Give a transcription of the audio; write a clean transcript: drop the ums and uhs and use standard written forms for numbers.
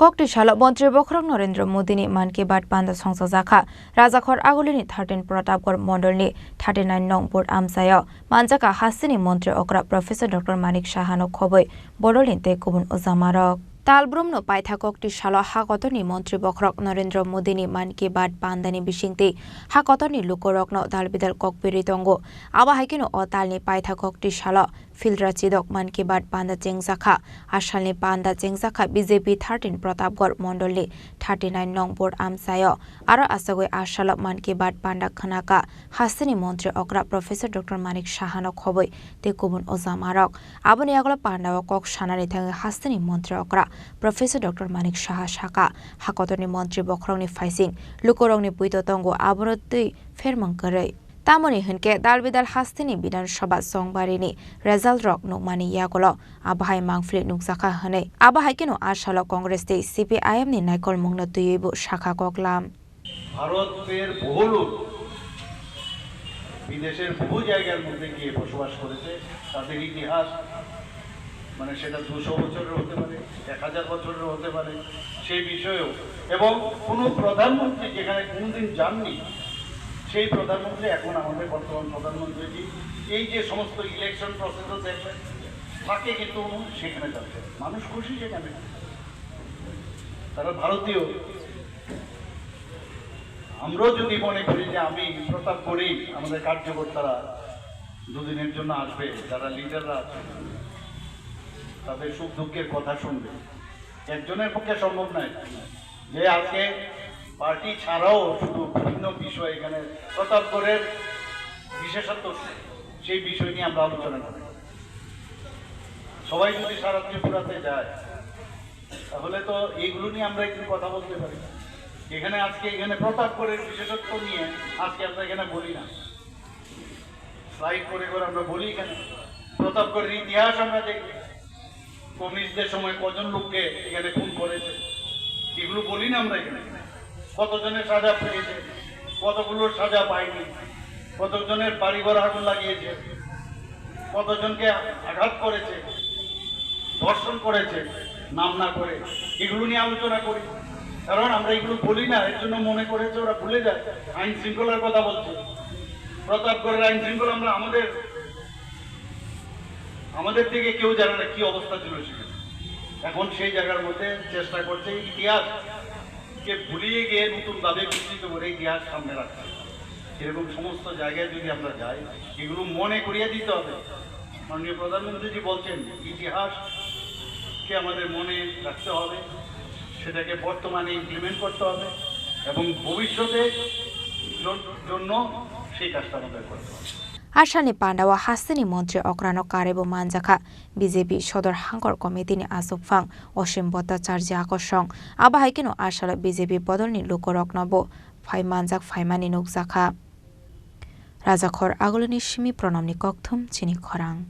Kokti Shalok Montri Bokrok Narendra Modi ni Man Ki Baat Panda Songsa Zakha Rajakhor Agulini 13 Pratapgor Mondolni 39 Nong Board Amsayo Manjaka Hasini Montri Okra Professor Dr. Manik Shahano Khoboi Bodolin Te Kubun Uzamarok Talbrumno Paitha Kokti Shalok Hakotoni Montri Bokrok Narendra Modi ni Man Ki Baat Pandani Bishingti Hakotoni Lukorokno Dalbidal Kokpiritongo Aba Hakino Otalni Paitha Kokti Shalok Filra Chidok Man Ki Baat Panda Jengzakha Ashalni Panda Jengzakha BJP 13 Pratapgor Mondolni 39 Nong Board Amsayo Aro Asagoi Ashalok Man Ki Baat Panda Khanaka Hasini Montri Okra Professor Dr. Manik Shahano Khoboi Te Kubun Ozamarok Aboni Agla Panda Kok Shanani Thang Hasini Montri Okra Professor Dr. Manik Shah Shaka Hakotoni Montri Bokrongni Faising Lukorongni Puito Tongo Aborotui Fermangkare Tamoni Hunke Dalbidal Hastini Bidan Shabat Songbarini Result Rock Nukmani Yagolo Abahai Mangflit Nuksaka Hane Abahai Kino Ashalo Congress Day CPIM ni Naikol Mungno Tuyibu Shaka Koklam ভারতের বহু লোক বিদেশের বহু জায়গার মধ্যে গিয়ে বসবাস করেছে তাদের ইতিহাস মানে সেটা 200 বছরের হতে পারে 1000 বছরের হতে পারে সেই বিষয়েও এবং কোনো প্রধানমন্ত্রী যেখানে কোনোদিন যাননি সেই প্রধানমন্ত্রী এখন আমাদের বর্তমান প্রধানমন্ত্রী এই যে সমস্ত ইলেকশন প্রসেসও দেখবেন তাকে কিন্তু সেখানে যাচ্ছে মানুষ খুশি সেখানে তারা ভারতীয় আমরাও যদি মনে করি যে আমি প্রতাপ করি আমাদের কার্যকর্তারা দুদিনের জন্য আসবে যারা লিডাররা আছে তাদের সুখ দুঃখের কথা শুনবে একজনের পক্ষে সম্ভব নয় যে আজকে পার্টি ছাড়াও শুধু বিভিন্ন বিষয় এখানে প্রতাপগড়ের বিশেষত্ব সেই বিষয় নিয়ে আমরা আলোচনা করি সবাই যদি সারা ত্রিপুরাতে যায় তাহলে তো এইগুলো নিয়ে আমরা একটু কথা বলতে পারি এখানে আজকে এখানে প্রতাপগড়ের বিশেষত্ব নিয়ে আজকে আমরা এখানে বলি না স্লাইড করে করে আমরা বলি এখানে প্রতাপগড়ের ইতিহাস আমরা দেখি কমিউনিস্টদের সময় কজন লোককে এখানে খুন করেছে এগুলো বলি না আমরা এখানে কতজনের সাজা পেয়েছে কতগুলোর সাজা পায়নি কতজনের বাড়িঘর আগুন লাগিয়েছে কতজনকে আঘাত করেছে ধর্ষণ করেছে নাম না করে এগুলো নিয়ে আলোচনা করি কারণ আমরা এগুলো বলি না এর জন্য মনে করেছে ওরা ভুলে যায় আইন শৃঙ্খলার কথা বলছে প্রতাপগড়ের আইন শৃঙ্খলা আমরা আমাদের থেকে কেউ জানে না কি অবস্থা ছিল সেখানে এখন সেই জায়গার মধ্যে চেষ্টা করছে ইতিহাসকে ভুলিয়ে গিয়ে নতুন ভাবে বিস্তৃত করে ইতিহাস সামনে রাখছে এরকম সমস্ত জায়গায় যদি আমরা যাই এগুলো মনে করিয়ে দিতে হবে মাননীয় প্রধানমন্ত্রীজি বলছেন ইতিহাসকে আমাদের মনে রাখতে হবে সেটাকে বর্তমানে ইমপ্লিমেন্ট করতে হবে এবং ভবিষ্যতে জন্য সেই কাজটা আমাদের করতে হবে Ashani Pandawa Hasini Montri Okrano Karebo Manjaka BJP Shodor Hangor Committee ni Asukfang Oshim Bota Charji Akoshong Abahikino Ashala BJP Bodolni Lukorok Nobo Phai Manjak Phaimani Nukzakha Rajakhor Agulini Shimi Pronomni Kokthum Chini Khorang